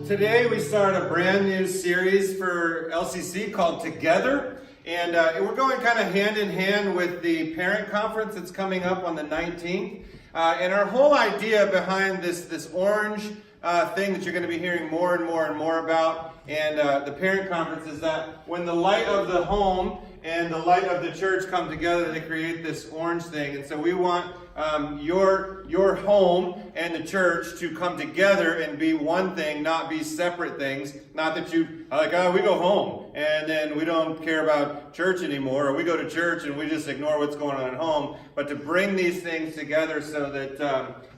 Today we start a brand new series for LCC called Together, and we're going kind of hand in hand with the parent conference that's coming up on the 19th. And our whole idea behind this orange thing that you're going to be hearing more and more about, and the parent conference, is that when the light of the home and the light of the church come together, they create this orange thing. And so we want your home and the church to come together and be one thing, not be separate things. Not that you are like, oh, we go home and then we don't care about church anymore, or we go to church and we just ignore what's going on at home. But to bring these things together so that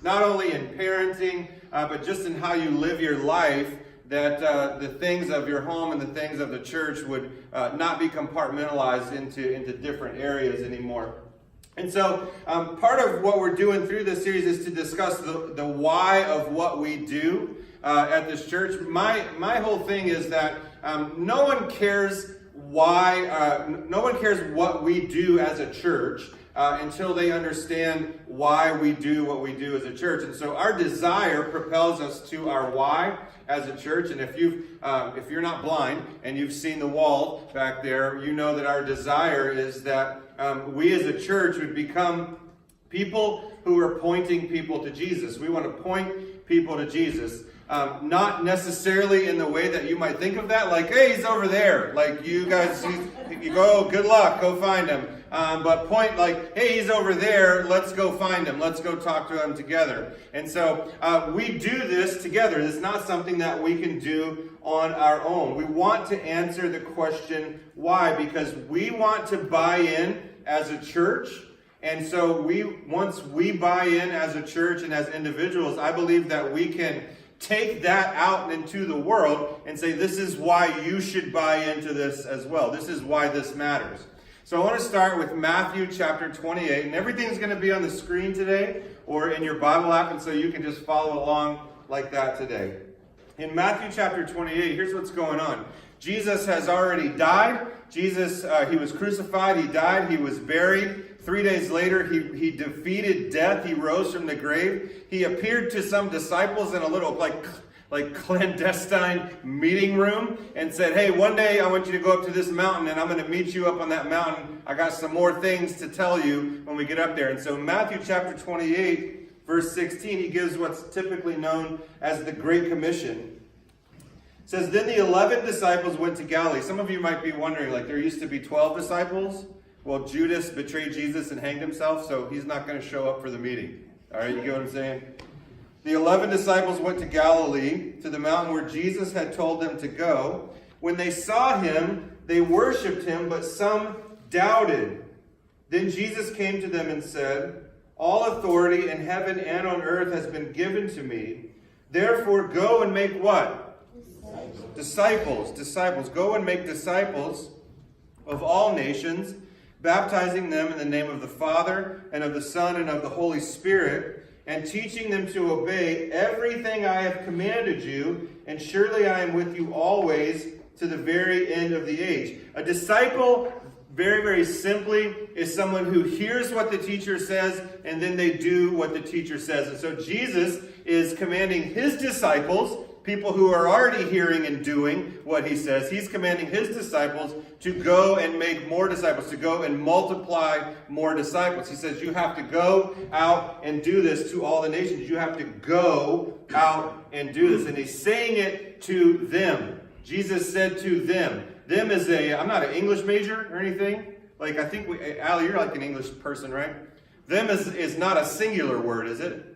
not only in parenting, but just in how you live your life, that the things of your home and the things of the church would not be compartmentalized into different areas anymore. And so part of what we're doing through this series is to discuss the why of what we do at this church. My whole thing is that no one cares why, no one cares what we do as a church until they understand why we do what we do as a church. And so our desire propels us to our why as a church. And if you're not blind and you've seen the wall back there, you know that our desire is that we as a church would become people who are pointing people to Jesus. We want to point people to Jesus. Not necessarily in the way that you might think of that, like, hey, he's over there. Like, you guys, you go, good luck, go find him. But point like, hey, he's over there, let's go find him. Let's go talk to him together. And so we do this together. It's not something that we can do on our own. We want to answer the question, why? Because we want to buy in as a church. And so once we buy in as a church and as individuals, I believe that we can take that out into the world and say, this is why you should buy into this as well. This is why this matters. So I want to start with Matthew chapter 28, and everything's going to be on the screen today or in your Bible app, and so you can just follow along like that today. In Matthew chapter 28, here's what's going on. Jesus has already died. Jesus, he was crucified, he died, he was buried. 3 days later, he defeated death. He rose from the grave. He appeared to some disciples in a little like clandestine meeting room and said, hey, one day I want you to go up to this mountain and I'm going to meet you up on that mountain. I got some more things to tell you when we get up there. And so Matthew chapter 28, verse 16, he gives what's typically known as the Great Commission. It says, then the 11 disciples went to Galilee. Some of you might be wondering, like, there used to be 12 disciples. Well, Judas betrayed Jesus and hanged himself, so he's not going to show up for the meeting. All right, you get what I'm saying? The 11 disciples went to Galilee, to the mountain where Jesus had told them to go. When they saw him, they worshipped him, but some doubted. Then Jesus came to them and said, all authority in heaven and on earth has been given to me. Therefore, go and make what? Disciples. Go and make disciples of all nations, baptizing them in the name of the Father and of the Son and of the Holy Spirit, and teaching them to obey everything I have commanded you, and surely I am with you always to the very end of the age. A disciple, very, very simply, is someone who hears what the teacher says, and then they do what the teacher says. And so Jesus is commanding his disciples, people who are already hearing and doing what he says, he's commanding his disciples to go and make more disciples, to go and multiply more disciples. He says, you have to go out and do this to all the nations. You have to go out and do this. And he's saying it to them. Jesus said to them. Them is I'm not an English major or anything. Like, I think, Allie, you're like an English person, right? Them is not a singular word, is it?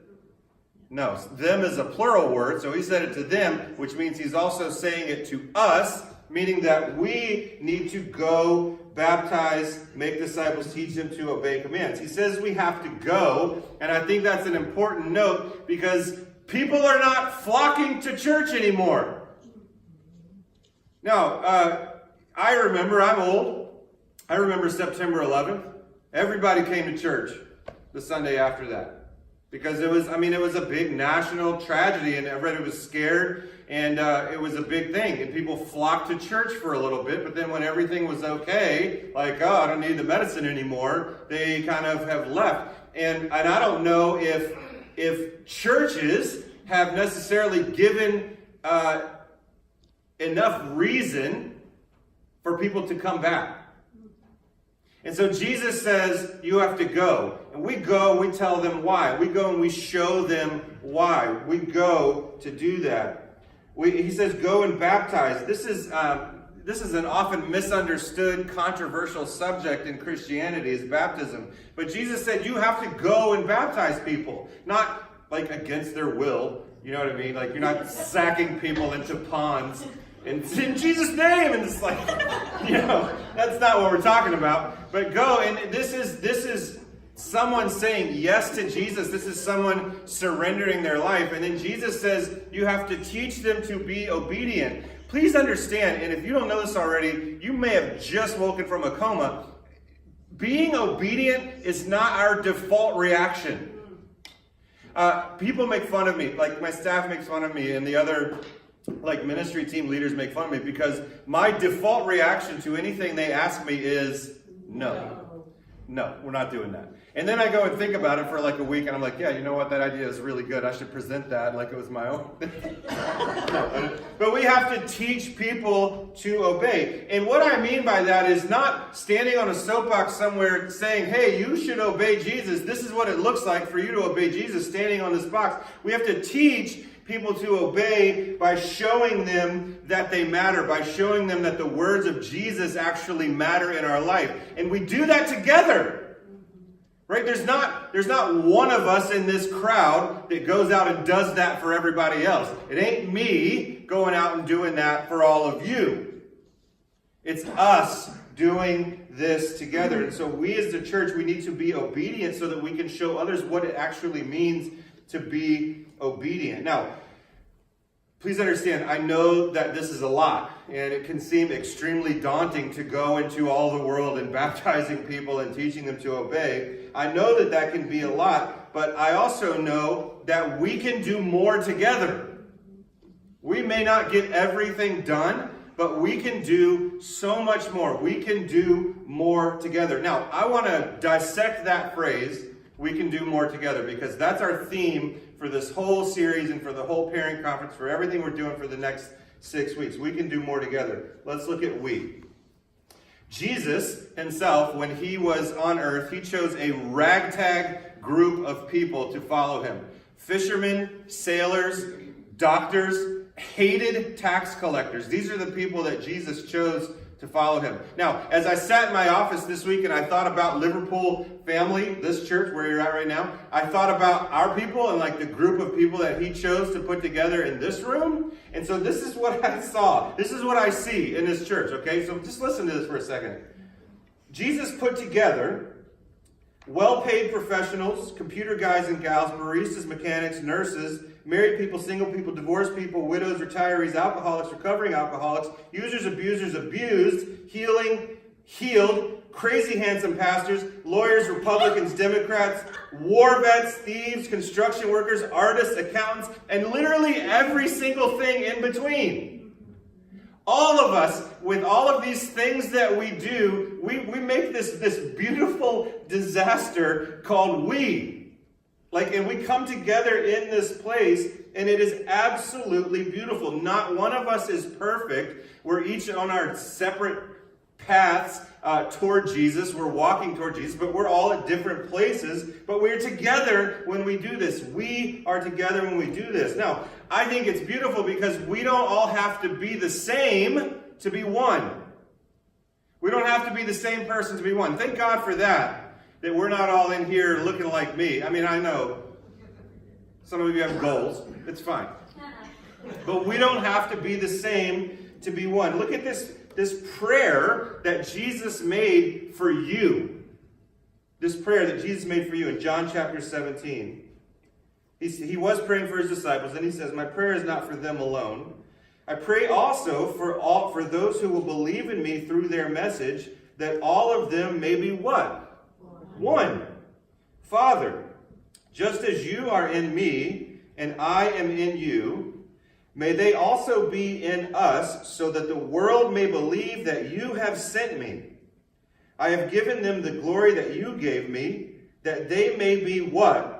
No, them is a plural word, so he said it to them, which means he's also saying it to us, meaning that we need to go, baptize, make disciples, teach them to obey commands. He says we have to go, and I think that's an important note because people are not flocking to church anymore. Now, I remember, I'm old, I remember September 11th. Everybody came to church the Sunday after that. Because it was a big national tragedy, and everybody was scared, and it was a big thing. And people flocked to church for a little bit, but then when everything was okay, like, oh, I don't need the medicine anymore, they kind of have left. And I don't know if churches have necessarily given enough reason for people to come back. And so Jesus says, you have to go. And we go, we tell them why. We go and we show them why. We go to do that. He says, go and baptize. This is an often misunderstood, controversial subject in Christianity, is baptism. But Jesus said, you have to go and baptize people. Not like against their will. You know what I mean? Like, you're not sacking people into ponds in Jesus' name, and it's like, that's not what we're talking about. But go, and this is someone saying yes to Jesus. This is someone surrendering their life. And then Jesus says, you have to teach them to be obedient. Please understand, and if you don't know this already, you may have just woken from a coma. Being obedient is not our default reaction. People make fun of me, like my staff makes fun of me, and the other ministry team leaders make fun of me because my default reaction to anything they ask me is no. No, we're not doing that. And then I go and think about it for like a week, and I'm like, yeah, you know what? That idea is really good. I should present that like it was my own. No, but we have to teach people to obey. And what I mean by that is not standing on a soapbox somewhere saying, hey, you should obey Jesus. This is what it looks like for you to obey Jesus, standing on this box. We have to teach people to obey by showing them that they matter, by showing them that the words of Jesus actually matter in our life. And we do that together. Right? There's not one of us in this crowd that goes out and does that for everybody else. It ain't me going out and doing that for all of you. It's us doing this together. And so we as the church, we need to be obedient so that we can show others what it actually means to be obedient. Now, please understand, I know that this is a lot, and it can seem extremely daunting to go into all the world and baptizing people and teaching them to obey. I know that can be a lot, but I also know that we can do more together. We may not get everything done, but we can do so much more. We can do more together. Now, I want to dissect that phrase, we can do more together, because that's our theme for this whole series and for the whole parent conference, for everything we're doing for the next 6 weeks. We can do more together. Let's look at we. Jesus himself, when he was on earth, he chose a ragtag group of people to follow him. Fishermen, sailors, doctors, hated tax collectors. These are the people that Jesus chose to follow him. Now, as I sat in my office this week and I thought about Liverpool Family, this church where you're at right now, I thought about our people and like the group of people that he chose to put together in this room. And so this is what I saw. This is what I see in this church, okay? So just listen to this for a second. Jesus put together well-paid professionals, computer guys and gals, baristas, mechanics, nurses, married people, single people, divorced people, widows, retirees, alcoholics, recovering alcoholics, users, abusers, abused, healed, crazy handsome pastors, lawyers, Republicans, Democrats, war vets, thieves, construction workers, artists, accountants, and literally every single thing in between. All of us, with all of these things that we do, we make this beautiful disaster called we. And we come together in this place, and it is absolutely beautiful. Not one of us is perfect. We're each on our separate paths toward Jesus. We're walking toward Jesus, but we're all at different places. But we're together when we do this. We are together when we do this. Now, I think it's beautiful because we don't all have to be the same to be one. We don't have to be the same person to be one. Thank God for that we're not all in here looking like me. I mean, I know some of you have goals. It's fine. But we don't have to be the same to be one. Look at this prayer that Jesus made for you. This prayer that Jesus made for you in John chapter 17. He was praying for his disciples, and he says, my prayer is not for them alone. I pray also for those who will believe in me through their message, that all of them may be what? One. Father, just as you are in me, and I am in you, may they also be in us, so that the world may believe that you have sent me. I have given them the glory that you gave me, that they may be what?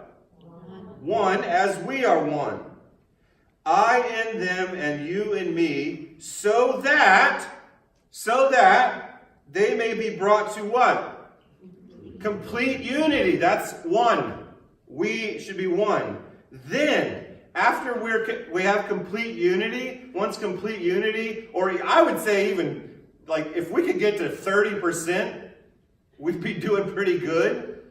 One, as we are one. I in them and you in me, so that they may be brought to what? Complete unity. That's one. We should be one. Then, after we have complete unity, once complete unity, or I would say even, like, if we could get to 30%, we'd be doing pretty good.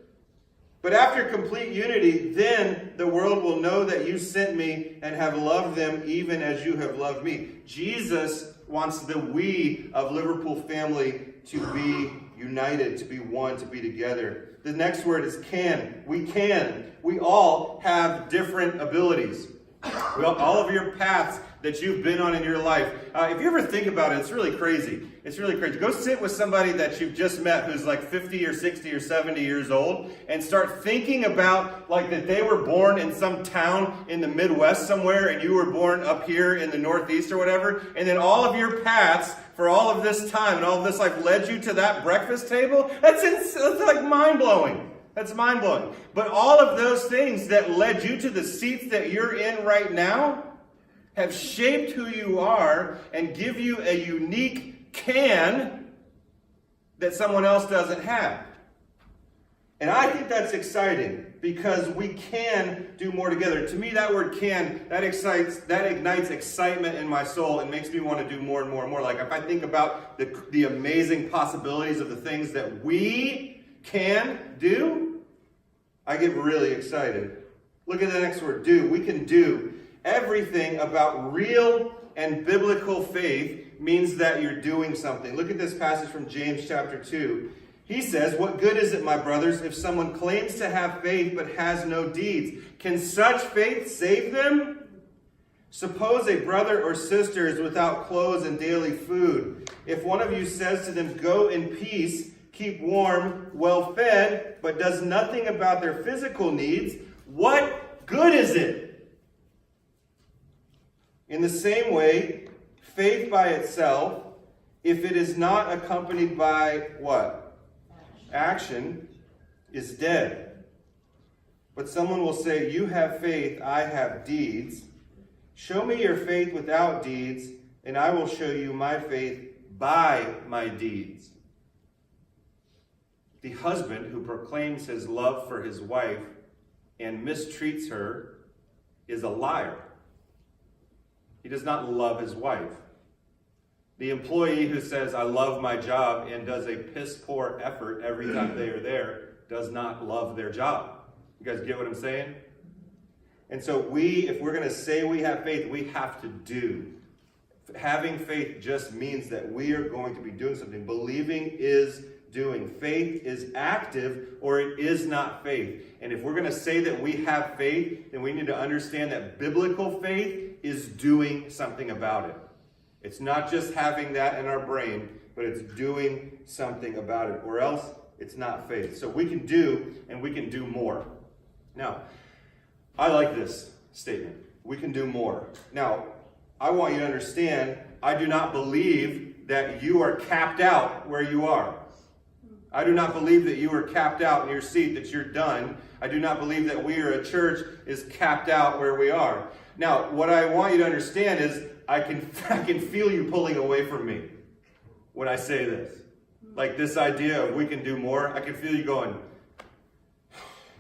But after complete unity, then the world will know that you sent me and have loved them even as you have loved me. Jesus wants the we of Liverpool family to be united, to be one, to be together. The next word is can. We can. We all have different abilities. All of your paths that you've been on in your life. If you ever think about it, it's really crazy. It's really crazy. Go sit with somebody that you've just met who's like 50 or 60 or 70 years old and start thinking about like that they were born in some town in the Midwest somewhere and you were born up here in the Northeast or whatever. And then all of your paths for all of this time and all of this life led you to that breakfast table. That's like mind-blowing. That's mind-blowing. But all of those things that led you to the seats that you're in right now have shaped who you are and give you a unique can that someone else doesn't have. And I think that's exciting because we can do more together. To me, that word can, that ignites excitement in my soul and makes me want to do more and more and more. Like if I think about the amazing possibilities of the things that we can do, I get really excited. Look at the next word, do. We can do. Everything about real and biblical faith means that you're doing something. Look at this passage from James chapter 2. He says, "What good is it, my brothers, if someone claims to have faith but has no deeds? Can such faith save them? Suppose a brother or sister is without clothes and daily food. If one of you says to them, 'Go in peace,' keep warm, well fed, but does nothing about their physical needs, what good is it? In the same way, faith by itself, if it is not accompanied by what? Action, is dead. But someone will say, 'You have faith, I have deeds. Show me your faith without deeds, and I will show you my faith by my deeds.' The husband who proclaims his love for his wife and mistreats her is a liar. He does not love his wife. The employee who says, 'I love my job,' and does a piss-poor effort every time they are there does not love their job. You guys get what I'm saying? And so if we're going to say we have faith, we have to do. Having faith just means that we are going to be doing something. Believing is doing. Faith is active or it is not faith. And if we're going to say that we have faith, then we need to understand that biblical faith is doing something about it. It's not just having that in our brain, but it's doing something about it, or else it's not faith. So we can do, and we can do more. Now, I like this statement. We can do more. Now, I want you to understand, I do not believe that you are capped out where you are. I do not believe that you are capped out in your seat, that you're done. I do not believe that we or a church is capped out where we are. Now, what I want you to understand is I can feel you pulling away from me when I say this. Like this idea of we can do more, I can feel you going,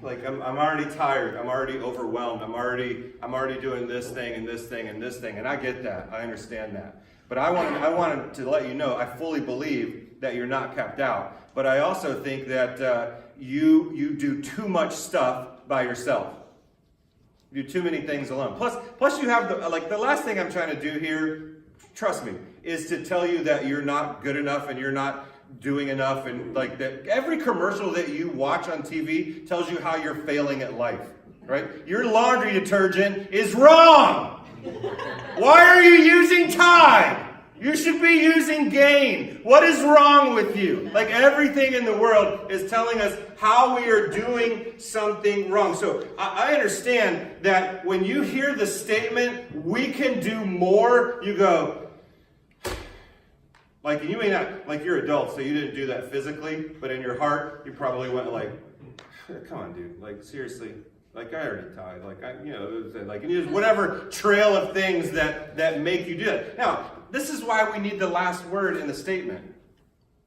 like I'm already tired, I'm already overwhelmed, I'm already doing this thing and this thing and this thing, and I get that, I understand that. But I wanted to let you know, I fully believe that you're not capped out. But I also think that you do too much stuff by yourself. You do too many things alone. Plus you have the last thing I'm trying to do here, trust me, is to tell you that you're not good enough and you're not doing enough, and like that every commercial that you watch on TV tells you how you're failing at life, right? Your laundry detergent is wrong. Why are you using Tide? You should be using Gain. What is wrong with you? Like everything in the world is telling us how we are doing something wrong. So I understand that when you hear the statement, we can do more, you go, like you may not, like you're adults, so you didn't do that physically, but in your heart, you probably went like, come on, dude, like seriously, Like I already tithe. Like and use whatever trail of things that make you do it. Now, this is why we need the last word in the statement.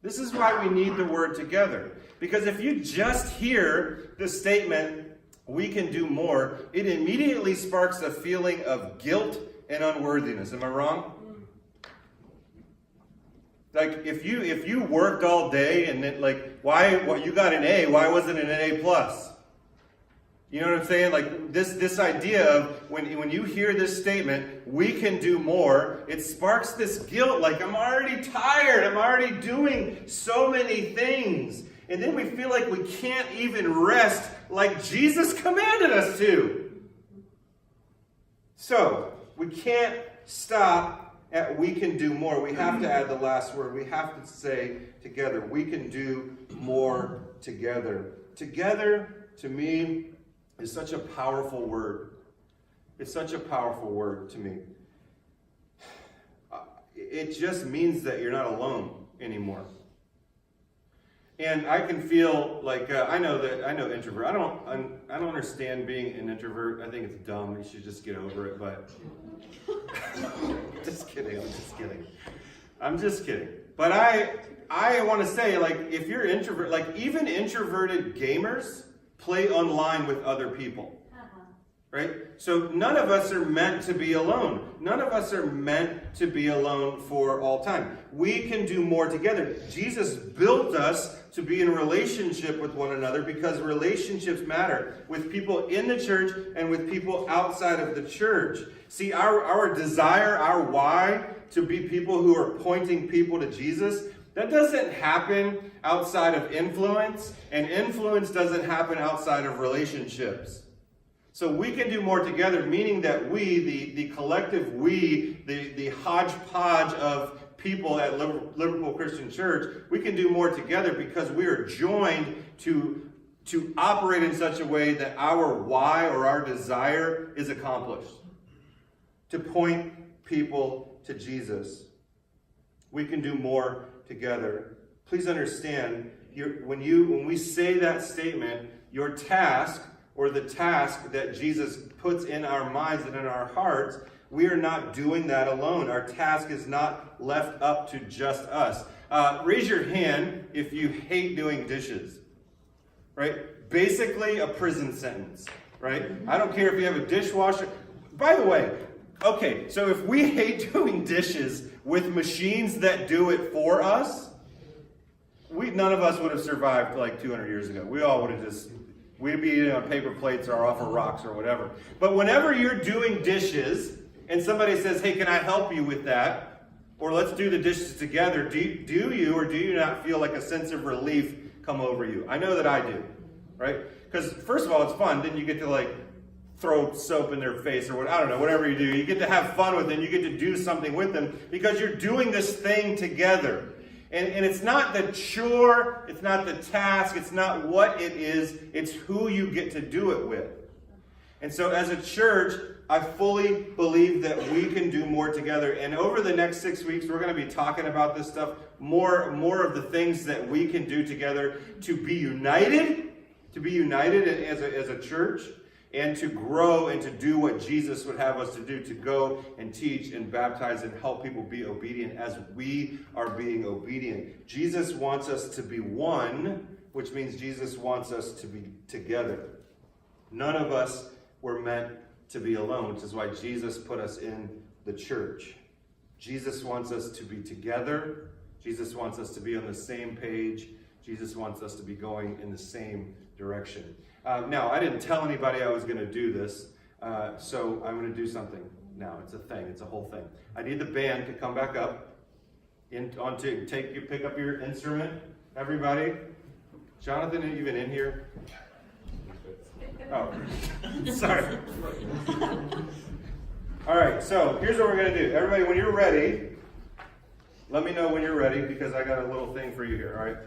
This is why we need the word together. Because if you just hear the statement, we can do more, it immediately sparks a feeling of guilt and unworthiness. Am I wrong? Like if you worked all day and then why you got an A, why wasn't it an A plus? You know what I'm saying? Like this idea of when you hear this statement, we can do more, it sparks this guilt, like I'm already tired, I'm already doing so many things. And then we feel like we can't even rest like Jesus commanded us to. So, we can't stop at we can do more. We have to add the last word. We have to say together, we can do more together. Together, to me, is such a powerful word. It's such a powerful word to me. It just means that you're not alone anymore. And I can feel like I know introvert. I don't understand being an introvert. I think it's dumb. You should just get over it. But just kidding. I'm just kidding. But I want to say, like, if you're introvert, like even introverted gamers play online with other people. Right? So none of us are meant to be alone. None of us are meant to be alone for all time. We can do more together. Jesus built us to be in relationship with one another because relationships matter with people in the church and with people outside of the church. See, our desire, our why to be people who are pointing people to Jesus, that doesn't happen outside of influence, and influence doesn't happen outside of relationships. So we can do more together, meaning that we, the collective we, the hodgepodge of people at Liverpool Christian Church, we can do more together because we are joined to operate in such a way that our why or our desire is accomplished. To point people to Jesus. We can do more together. Please understand, when we say that statement, your task, or the task that Jesus puts in our minds and in our hearts, we are not doing that alone. Our task is not left up to just us. Raise your hand if you hate doing dishes. Right? Basically a prison sentence. Right? I don't care if you have a dishwasher. By the way, okay, so if we hate doing dishes with machines that do it for us, none of us would have survived like 200 years ago. We all would have we'd be eating on paper plates or off of rocks or whatever. But whenever you're doing dishes and somebody says, hey, can I help you with that? Or let's do the dishes together. Do you or do you not feel like a sense of relief come over you? I know that I do, right? Because first of all, it's fun. Then you get to throw soap in their face or whatever you do. You get to have fun with them. You get to do something with them because you're doing this thing together. And it's not the chore, it's not the task, it's not what it is, it's who you get to do it with. And so as a church, I fully believe that we can do more together. And over the next 6 weeks, we're going to be talking about this stuff, more of the things that we can do together to be united as a church, and to grow and to do what Jesus would have us to do, to go and teach and baptize and help people be obedient as we are being obedient. Jesus wants us to be one, which means Jesus wants us to be together. None of us were meant to be alone, which is why Jesus put us in the church. Jesus wants us to be together. Jesus wants us to be on the same page. Jesus wants us to be going in the same direction. Now, I didn't tell anybody I was going to do this, so I'm going to do something now. It's a thing. It's a whole thing. I need the band to come back up. Pick up your instrument, everybody. Jonathan, are you even in here? Oh, sorry. All right, so here's what we're going to do. Everybody, when you're ready, let me know when you're ready because I got a little thing for you here, all right?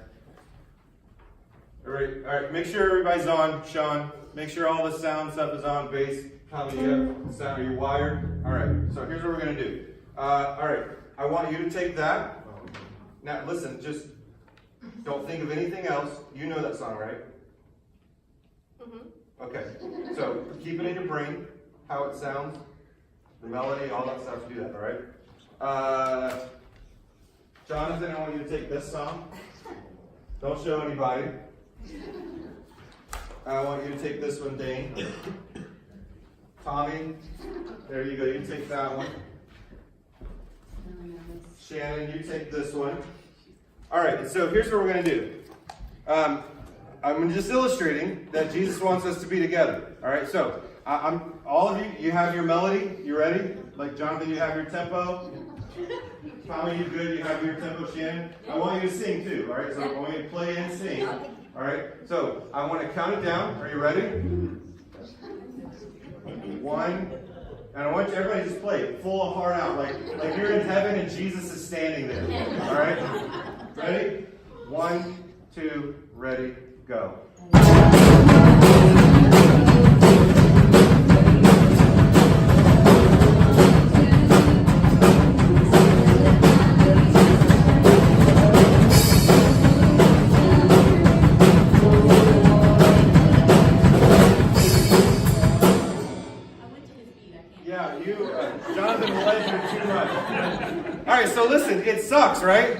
All right, make sure everybody's on, Sean. Make sure all the sound stuff is on, bass, Tommy, sound, are you wired? All right, so here's what we're going to do. All right, I want you to take that. Now, listen, just don't think of anything else. You know that song, right? Mm-hmm. Okay, so keep it in your brain, how it sounds, the melody, all that stuff, do that, all right? Jonathan, I want you to take this song. Don't show anybody. I want you to take this one, Dane. Tommy, there you go, you take that one. Shannon, you take this one. All right, so here's what we're going to do. I'm just illustrating that Jesus wants us to be together. All right, so all of you, you have your melody. You ready? Like Jonathan, you have your tempo. Tommy, you good? You have your tempo. Shannon, I want you to sing too. All right, so I want you to play and sing. All right, so I want to count it down. Are you ready? 1. And I want you, everybody just play it full of heart out, like you're in heaven and Jesus is standing there. All right? Ready? 1, 2, ready, go. Jonathan led you too much. All right, so listen, it sucks, right?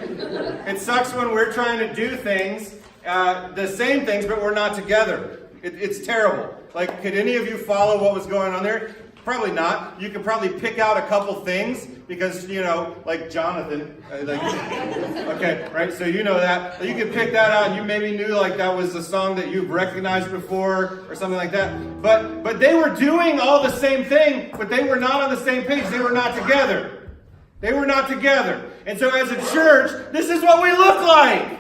It sucks when we're trying to do things, the same things, but we're not together. It's terrible. Like, could any of you follow what was going on there? Probably not. You could probably pick out a couple things because, you know, like Jonathan. Okay, right? So you know that. You could pick that out and you maybe knew like that was a song that you've recognized before or something like that. But they were doing all the same thing, but they were not on the same page. They were not together. They were not together. And so as a church, this is what we look like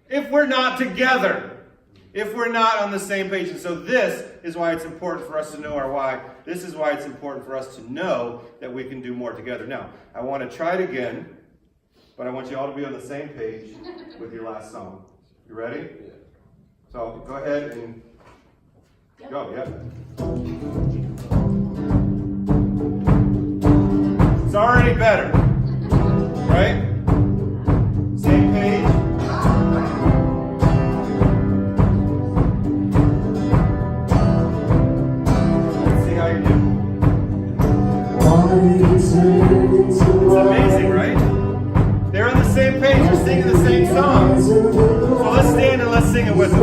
if we're not together. If we're not on the same page. And so this is why it's important for us to know our why. This is why it's important for us to know that we can do more together. Now, I want to try it again, but I want you all to be on the same page with your last song. You ready? Yeah. So go ahead and go. Yeah. It's already better. Right? Same page. It's amazing, right? They're on the same page. They're singing the same song. So let's stand and let's sing it with them.